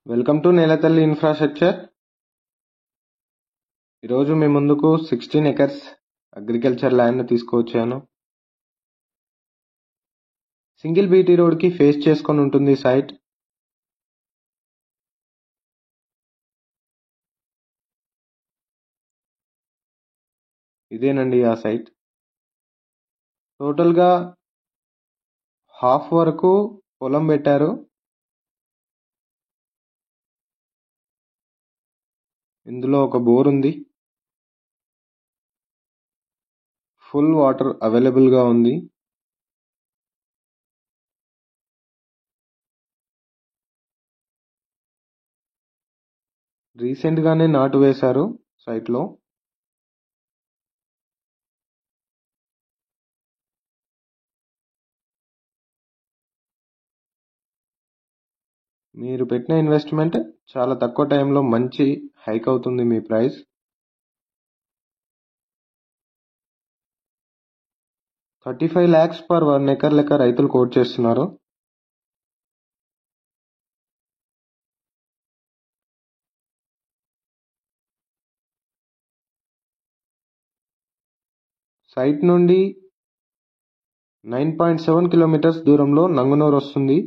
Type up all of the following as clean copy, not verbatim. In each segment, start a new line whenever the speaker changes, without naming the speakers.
Welcome to నేలతల్లి infrastructure. ఈరోజు మీ ముందుకు 16 ఎకర్స్ అగ్రికల్చర్ ల్యాండ్ తీసుకువచ్చాను. సింగిల్ బీటీ రోడ్కి ఫేస్ చేసుకొని ఉంటుంది సైట్. ఇదేనండి ఆ సైట్. టోటల్గా హాఫ్ వరకు పొలం పెట్టారు. ఇందులో ఒక బోర్ ఉంది. ఫుల్ వాటర్ అవైలబుల్గా ఉంది. రీసెంట్గానే నాటు వేశారు సైట్లో. మీరు పెట్టిన ఇన్వెస్ట్మెంట్ చాలా తక్కువ టైంలో మంచి హైక్ అవుతుంది మీ ప్రైస్. $35 lakhs per 1 acre లెక్క రైతులు కోట్ చేస్తున్నారు. సైట్ నుండి 9.7 కిలోమీటర్స్ దూరంలో నంగునూరు వస్తుంది.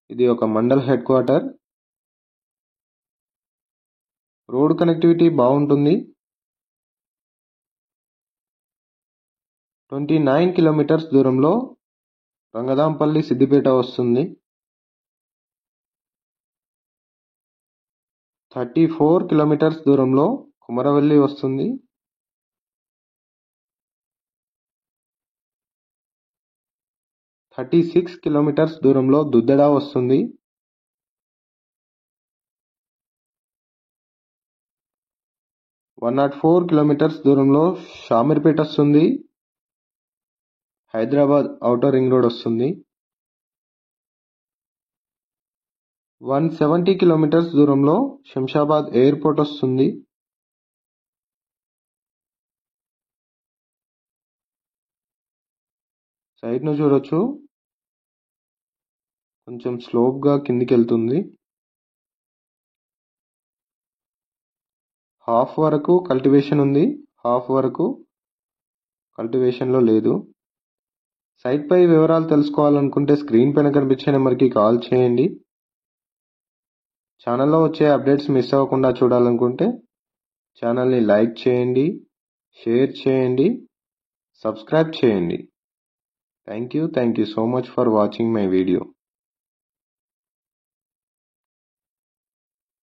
ఇది ఒక mandal head quarter. Road connectivity బాగుంటుంది. 29 కిలోమీటర్స్ దూరంలో రంగదాంపల్లి సిద్దిపేట వస్తుంది. 34 కిలోమీటర్స్ దూరంలో కుమరవెల్లి వస్తుంది. 36 కిలోమీటర్స్ దూరంలో దుద్దెడ వస్తుంది. 104 కిలోమీటర్స్ దూరంలో షామీర్పేట వస్తుంది. హైదరాబాద్ ఔటర్ రింగ్ రోడ్ వస్తుంది. 170 కిలోమీటర్స్ దూరంలో శంషాబాద్ ఎయిర్పోర్ట్ వస్తుంది. సైడ్ ను చూడొచ్చు, కొంచెం స్లోప్గా కిందికి వెళ్తుంది. హాఫ్ వరకు కల్టివేషన్ ఉంది, హాఫ్ వరకు కల్టివేషన్లో లేదు. సైట్ పై వివరాలు తెలుసుకోవాలనుకుంటే స్క్రీన్ పైన కనిపించే నెంబర్కి కాల్ చేయండి. ఛానల్లో వచ్చే అప్డేట్స్ మిస్ అవ్వకుండా చూడాలనుకుంటే ఛానల్ని లైక్ చేయండి, షేర్ చేయండి, సబ్స్క్రైబ్ చేయండి. Thank you so much for watching my video.